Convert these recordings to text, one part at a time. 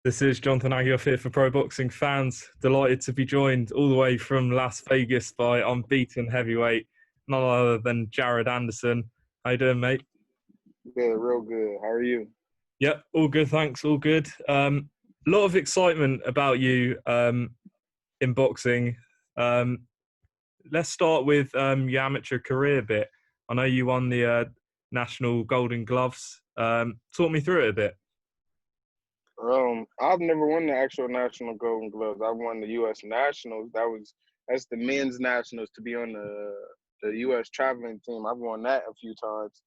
This is Jonathan Aguilar here for Pro Boxing Fans. Delighted to be joined all the way from Las Vegas by Unbeaten Heavyweight, none other than Jared Anderson. How you doing, mate? Good, real good. How are you? Yep, all good, thanks, all good. A lot of excitement about you in boxing. Let's start with your amateur career bit. I know you won the National Golden Gloves. Talk me through it a bit. I've never won the actual National Golden Gloves. I won the U.S. Nationals. That's the men's nationals to be on the U.S. traveling team. I've won that a few times.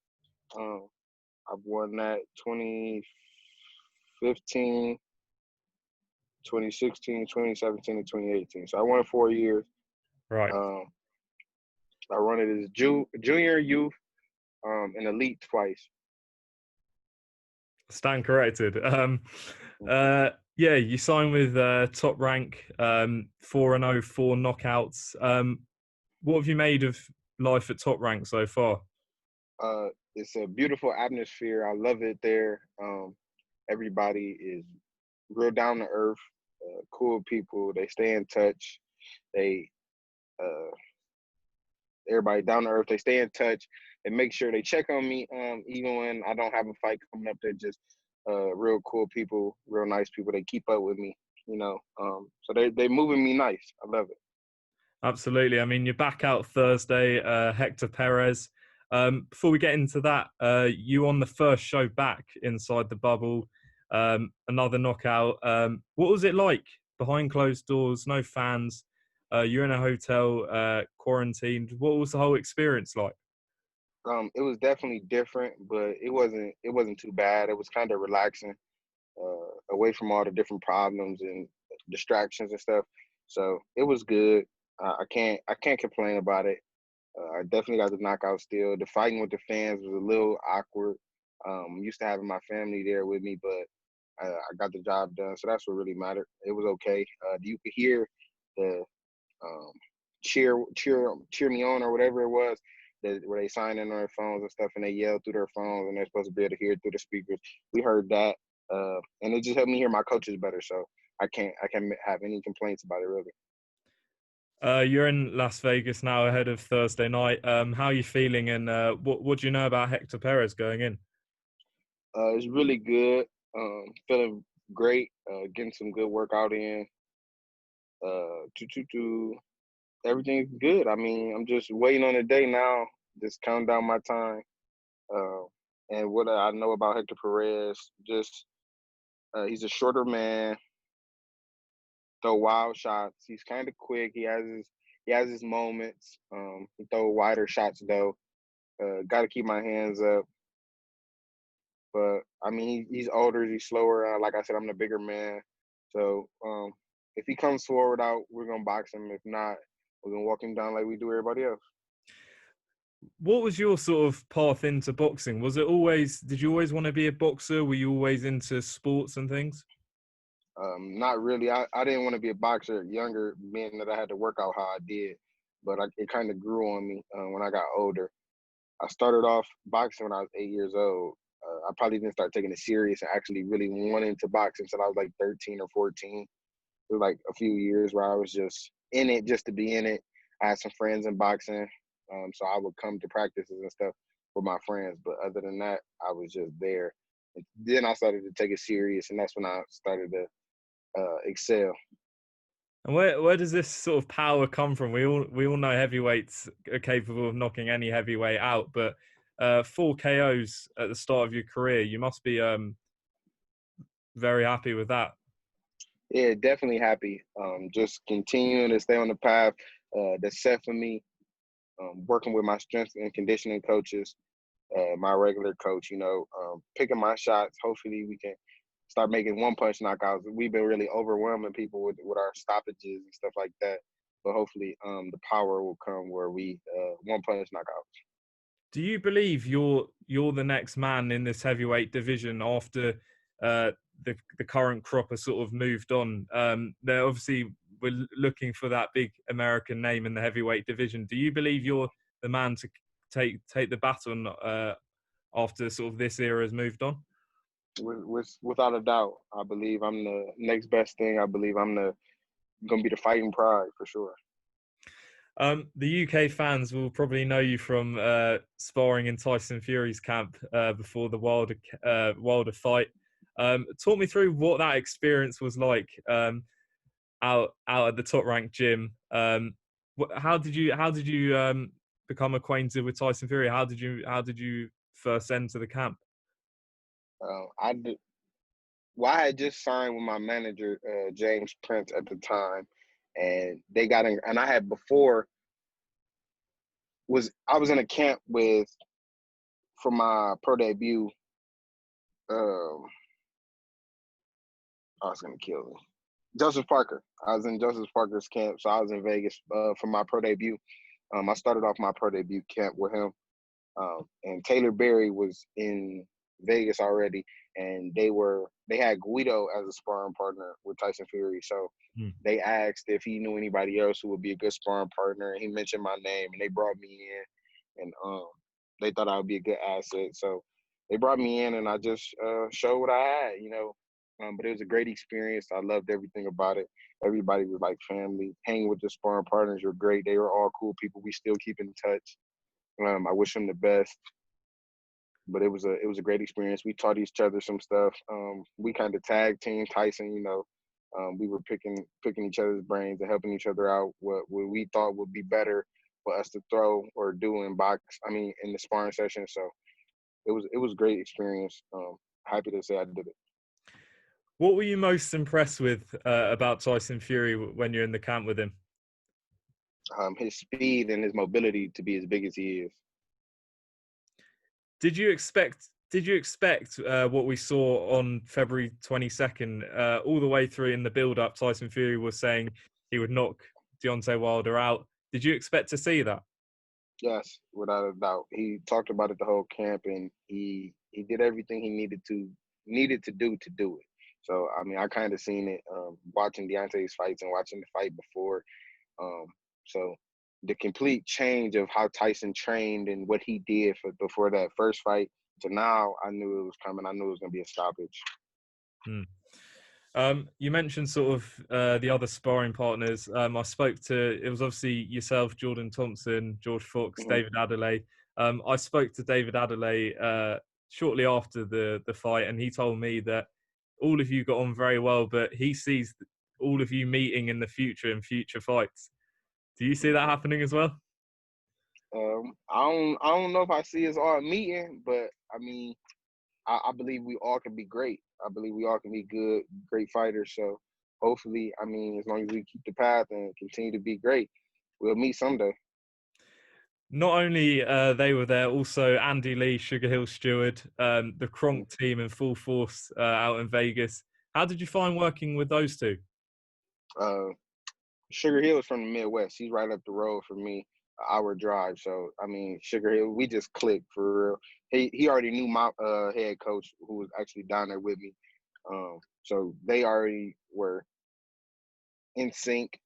I've won that 2015, 2016, 2017, and 2018. So I won it 4 years. Right. I run it as junior, youth, and elite twice. Stand corrected. Yeah, you signed with Top Rank, 4-0, 4 knockouts. What have you made of life at Top Rank so far? It's a beautiful atmosphere. I love it there. Everybody is real down to earth, cool people. They stay in touch. Everybody down to earth. They stay in touch and make sure they check on me, even when I don't have a fight coming up. They're just real cool people, real nice people. They keep up with me, so they moving me nice. I love it. Absolutely. I mean, you're back out Thursday, Hector Perez. Before we get into that, you on the first show back inside the bubble, another knockout. What was it like behind closed doors, no fans? You're in a hotel, quarantined. What was the whole experience like? It was definitely different, but it wasn't too bad. It was kind of relaxing, away from all the different problems and distractions and stuff. So it was good. I can't complain about it. I definitely got the knockout still. The fighting with the fans was a little awkward. I'm used to having my family there with me, but I got the job done, so that's what really mattered. It was okay. You could hear the cheer me on or whatever it was, where they sign in on their phones and stuff, and they yell through their phones, and they're supposed to be able to hear it through the speakers. We heard that, and it just helped me hear my coaches better. So I can't have any complaints about it really. You're in Las Vegas now ahead of Thursday night. How are you feeling, and what do you know about Hector Perez going in? It's really good. Feeling great. Getting some good workout in. Everything's good. I mean, I'm just waiting on the day now. Just counting down my time. And what I know about Hector Perez, just he's a shorter man. Throw wild shots. He's kind of quick. He has his moments. He throw wider shots though. Got to keep my hands up. But I mean, he's older. He's slower. Like I said, I'm the bigger man. So if he comes forward out, we're gonna box him. If not, we're gonna walk him down like we do everybody else. What was your sort of path into boxing? Did you always want to be a boxer? Were you always into sports and things? Not really. I didn't want to be a boxer younger, being that I had to work out how I did. But it kind of grew on me when I got older. I started off boxing when I was 8 years old. I probably didn't start taking it serious and actually really wanting to box until I was like 13 or 14. It was like a few years where I was just in it just to be in it. I had some friends in boxing, so I would come to practices and stuff with my friends. But other than that, I was just there. And then I started to take it serious, and that's when I started to excel. And where does this sort of power come from? We all know heavyweights are capable of knocking any heavyweight out, but 4 KOs at the start of your career, you must be very happy with that. Yeah, definitely happy. Just continuing to stay on the path that's set for me. Working with my strength and conditioning coaches, my regular coach, picking my shots. Hopefully we can start making 1-punch knockouts. We've been really overwhelming people with our stoppages and stuff like that. But hopefully the power will come where we 1-punch knockouts. Do you believe you're the next man in this heavyweight division after the current crop has sort of moved on? They're obviously, we're looking for that big American name in the heavyweight division. Do you believe you're the man to take the baton after sort of this era has moved on? Without a doubt, I believe I'm the next best thing. I believe I'm gonna be the fighting pride for sure. The UK fans will probably know you from sparring in Tyson Fury's camp before the Wilder fight. Talk me through what that experience was like out at the top ranked gym. How did you become acquainted with Tyson Fury? How did you first enter the camp? I did. Well, I had just signed with my manager, James Prince, at the time, and they got in. And I had before I was in a camp for my pro debut. I was gonna kill him. Joseph Parker. I was in Joseph Parker's camp, so I was in Vegas for my pro debut. I started off my pro debut camp with him, and Taylor Berry was in Vegas already, and they had Guido as a sparring partner with Tyson Fury. So they asked if he knew anybody else who would be a good sparring partner, and he mentioned my name, and they brought me in, and they thought I would be a good asset. So they brought me in, and I just showed what I had, you know. But it was a great experience. I loved everything about it. Everybody was like family. Hanging with the sparring partners were great. They were all cool people. We still keep in touch. I wish them the best. But it was a great experience. We taught each other some stuff. We kind of tag team Tyson. You know, we were picking each other's brains and helping each other out. What we thought would be better for us to throw or do in in the sparring session. So it was a great experience. Happy to say I did it. What were you most impressed with about Tyson Fury when you're in the camp with him? His speed and his mobility to be as big as he is. Did you expect what we saw on February 22nd all the way through in the build-up? Tyson Fury was saying he would knock Deontay Wilder out. Did you expect to see that? Yes, without a doubt. He talked about it the whole camp, and he did everything he needed to do it. So I mean, I kind of seen it watching Deontay's fights and watching the fight before. So the complete change of how Tyson trained and what he did before that first fight to now, I knew it was coming. I knew it was going to be a stoppage. You mentioned sort of the other sparring partners. I spoke to, it was obviously yourself, Jordan Thompson, George Fox, David Adelaide. I spoke to David Adelaide shortly after the fight, and he told me that all of you got on very well, but he sees all of you meeting in the future in future fights. Do you see that happening as well? I don't know if I see us all meeting, but I mean, I believe we all can be great. I believe we all can be good, great fighters. So hopefully, I mean, as long as we keep the path and continue to be great, we'll meet someday. Not only they were there, also Andy Lee, Sugar Hill Stewart, the Kronk team in full force out in Vegas. How did you find working with those two? Sugar Hill is from the Midwest. He's right up the road from me, an hour drive. So, I mean, Sugar Hill, we just clicked for real. He already knew my head coach who was actually down there with me. So they already were in sync.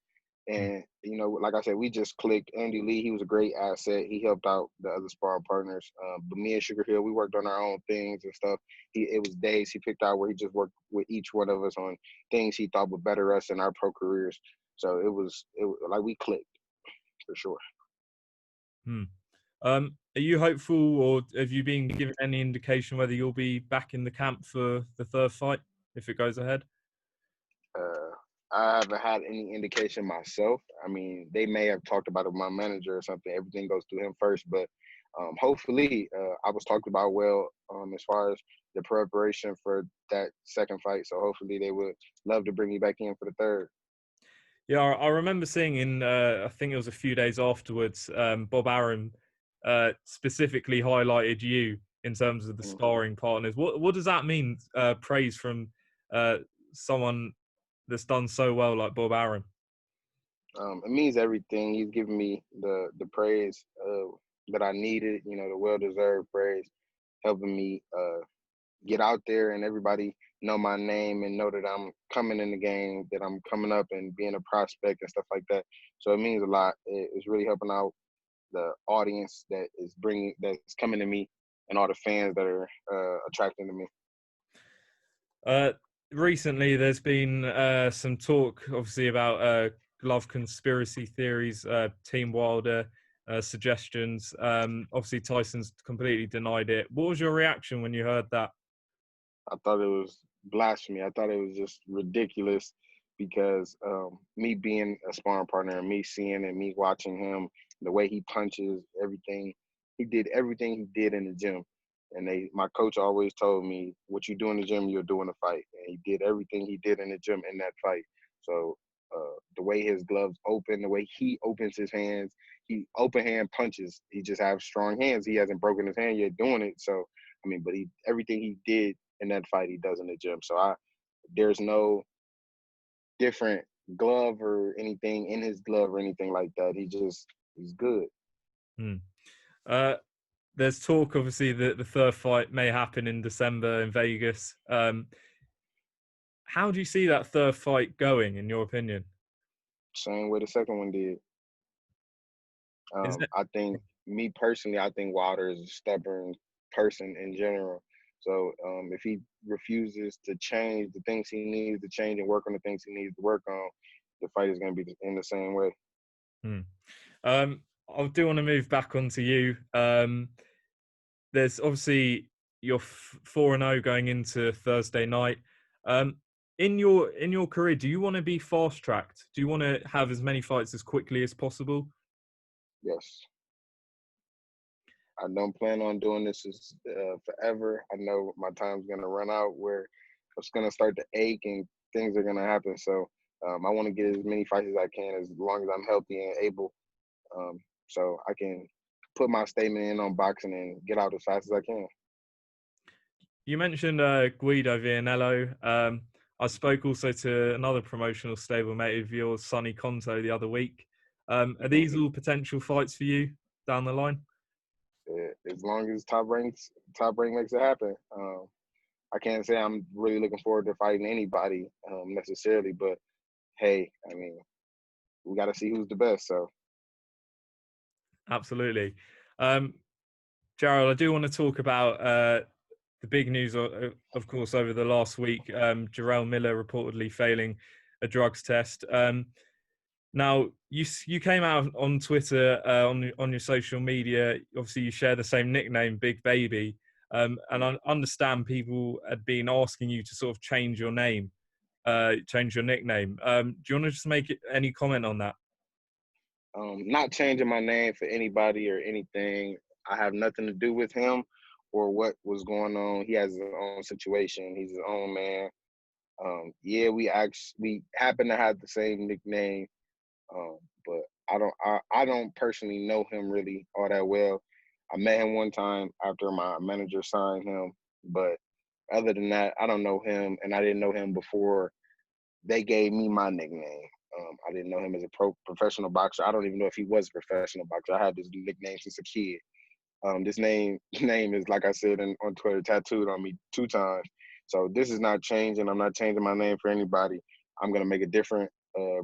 And, you know, like I said, we just clicked. Andy Lee, he was a great asset. He helped out the other sparring partners. But me and Sugar Hill, we worked on our own things and stuff. It was days he picked out where he just worked with each one of us on things he thought would better us in our pro careers. So it was like we clicked for sure. Are you hopeful, or have you been given any indication whether you'll be back in the camp for the third fight if it goes ahead? I haven't had any indication myself. I mean, they may have talked about it with my manager or something. Everything goes through him first, but hopefully I was talked about well as far as the preparation for that second fight. So hopefully they would love to bring me back in for the third. Yeah, I remember seeing in, I think it was a few days afterwards, Bob Arum specifically highlighted you in terms of the sparring partners. What does that mean, praise from someone that's done so well like Bob Arum? It means everything. He's given me the praise that I needed, you know, the well-deserved praise, helping me get out there and everybody know my name and know that I'm coming in the game, that I'm coming up and being a prospect and stuff like that. So it means a lot. It's really helping out the audience that's coming to me and all the fans that are attracting to me. Recently, there's been some talk, obviously, about glove conspiracy theories, Team Wilder suggestions. Obviously, Tyson's completely denied it. What was your reaction when you heard that? I thought it was blasphemy. I thought it was just ridiculous because me being a sparring partner and me seeing and me watching him, the way he punches, everything, he did everything he did in the gym. And my coach always told me, what you do in the gym, you'll do in a fight. And he did everything he did in the gym in that fight. So the way his gloves open, the way he opens his hands, he open hand punches. He just has strong hands. He hasn't broken his hand yet doing it. So, I mean, but everything he did in that fight, he does in the gym. So there's no different glove or anything in his glove or anything like that. He's good. Hmm. There's talk, obviously, that the third fight may happen in December in Vegas. How do you see that third fight going, in your opinion? Same way the second one did. Is it? I think, me personally, I think Wilder is a stubborn person in general. So if he refuses to change the things he needs to change and work on the things he needs to work on, the fight is going to be in the same way. Hmm. I do want to move back onto you. There's obviously you're 4-0 going into Thursday night. In your career, do you want to be fast tracked? Do you want to have as many fights as quickly as possible? Yes. I don't plan on doing this forever. I know my time's going to run out where it's going to start to ache and things are going to happen. So I want to get as many fights as I can as long as I'm healthy and able. So I can put my statement in on boxing and get out as fast as I can. You mentioned Guido Vianello. I spoke also to another promotional stablemate of yours, Sonny Conto, the other week. Are these all potential fights for you down the line? As long as Top Rank makes it happen. I can't say I'm really looking forward to fighting anybody necessarily, but hey, I mean, we got to see who's the best. So Absolutely. Jarrell, I do want to talk about the big news, of course, over the last week. Jarrell Miller reportedly failing a drugs test. Now, you came out on Twitter, on your social media. Obviously, you share the same nickname, Big Baby. And I understand people had been asking you to sort of change your name, change your nickname. Do you want to just make any comment on that? not changing my name for anybody or anything. I have nothing to do with him or what was going on. He has his own situation. He's his own man. Yeah, we happen to have the same nickname, but I don't personally know him really all that well. I met him one time after my manager signed him, but other than that, I don't know him, and I didn't know him before they gave me my nickname. I didn't know him as a professional boxer. I don't even know if he was a professional boxer. I had this nickname since a kid. This name is, like I said on Twitter, tattooed on me 2 times. So this is not changing. I'm not changing my name for anybody. I'm gonna make a different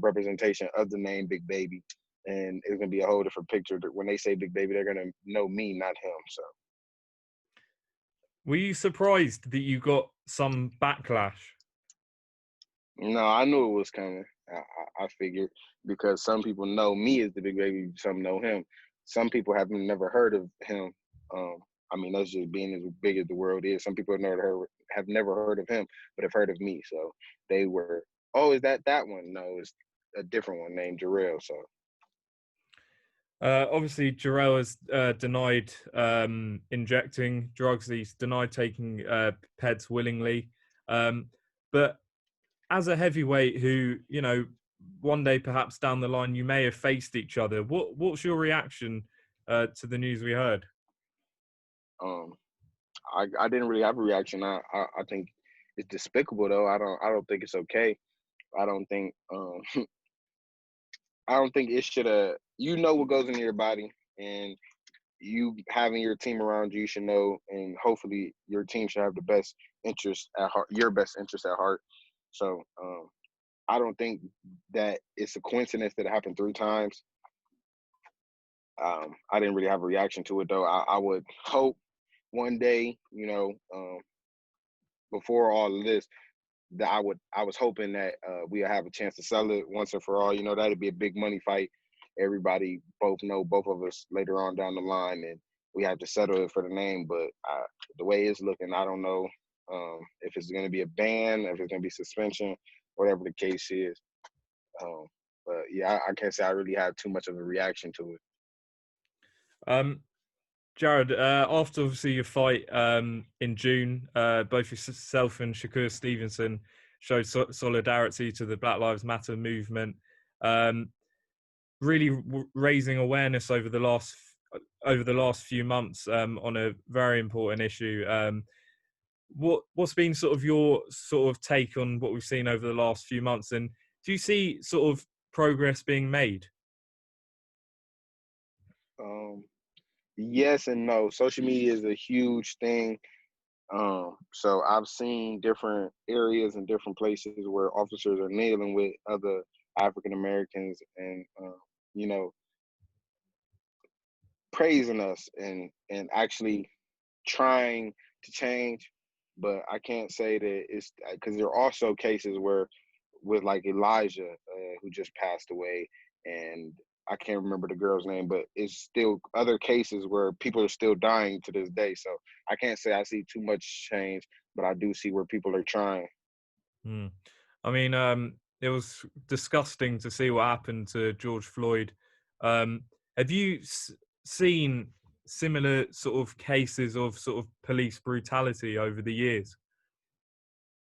representation of the name Big Baby, and it's gonna be a whole different picture. When they say Big Baby, they're gonna know me, not him. So. Were you surprised that you got some backlash? No, I knew it was coming. I figured because some people know me as the Big Baby, some know him. Some people have never heard of him. I mean, that's just being as big as the world is. Some people have never heard of him, but have heard of me. So they were, oh, is that one? No, it's a different one named Jarrell. So. Obviously, Jarrell has denied injecting drugs. He's denied taking PEDs willingly. But as a heavyweight who, one day perhaps down the line you may have faced each other, what's your reaction to the news we heard? I didn't really have a reaction. I think it's despicable though. I don't think it's okay. I don't think I don't think it should have. You know what goes into your body, and you having your team around you should know, and hopefully your team should have the best interest at heart, your best interest at heart. So I don't think that it's a coincidence that it happened 3 times. I didn't really have a reaction to it though. I would hope one day, before all of this, that I was hoping that we'll have a chance to sell it once and for all. You know, that'd be a big money fight. Everybody both know both of us later on down the line, and we have to settle it for the name. But the way it's looking, I don't know if it's going to be a ban, if it's going to be suspension, whatever the case is. But yeah, I can't say I really have too much of a reaction to it. Jared, after obviously your fight in June, both yourself and Shakur Stevenson showed solidarity to the Black Lives Matter movement, really raising awareness over the last few months on a very important issue. What's been sort of your sort of take on what we've seen over the last few months, and do you see sort of progress being made? Yes and no. Social media is a huge thing. So I've seen different areas and different places where officers are kneeling with other African Americans and you know, praising us and actually trying to change. But I can't say that it's because there are also cases where with like Elijah who just passed away, and I can't remember the girl's name, but it's still other cases where people are still dying to this day. So I can't say I see too much change, but I do see where people are trying. I mean, it was disgusting to see what happened to George Floyd. Have you seen similar sort of cases of sort of police brutality over the years?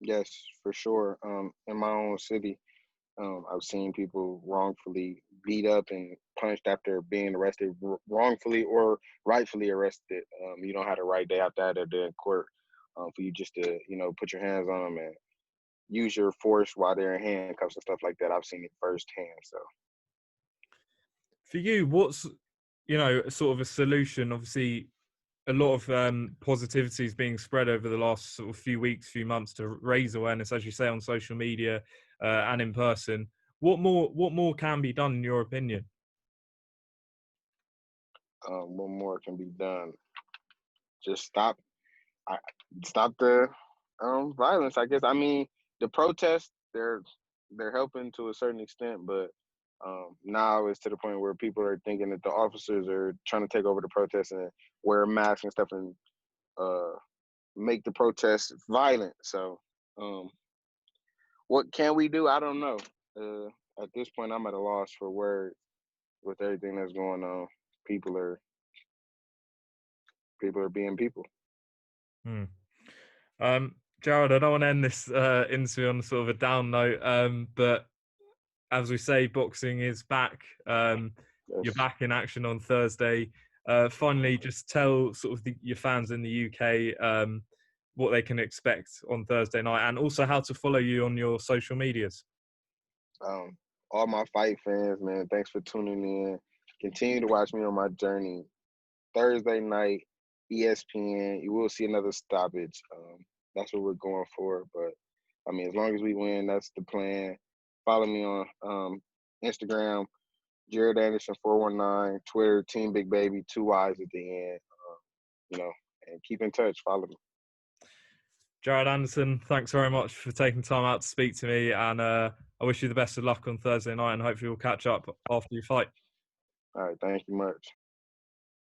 Yes, for sure. In my own city, I've seen people wrongfully beat up and punched after being arrested, wrongfully or rightfully arrested. You don't have the right. They have to have their day in court for you just to, you know, put your hands on them and use your force while they're in handcuffs and stuff like that. I've seen it firsthand. So, For you, what's, you know, sort of a solution? Obviously, a lot of positivity is being spread over the last sort of few weeks, few months to raise awareness, as you say, on social media and in person. What more can be done, in your opinion? what more can be done? Just stop the violence. I guess. I mean, the protests they're helping to a certain extent, but now it's to the point where people are thinking that the officers are trying to take over the protests and wear masks and stuff and make the protests violent. So, what can we do? I don't know. At this point, I'm at a loss for words with everything that's going on. People are being people. Jared, I don't want to end this interview on sort of a down note, but as we say, boxing is back. Yes. You're back in action on Thursday. Finally, just tell sort of your fans in the UK what they can expect on Thursday night, and also how to follow you on your social medias. All my fight fans, man, thanks for tuning in. Continue to watch me on my journey. Thursday night, ESPN. You will see another stoppage. That's what we're going for. But I mean, as long as we win, that's the plan. Follow me on Instagram, Jared Anderson 419, Twitter, Team Big Baby, 2 Y's at the end. You know, and keep in touch. Follow me. Jared Anderson, thanks very much for taking time out to speak to me, and I wish you the best of luck on Thursday night, and hopefully we'll catch up after your fight. All right, thank you much.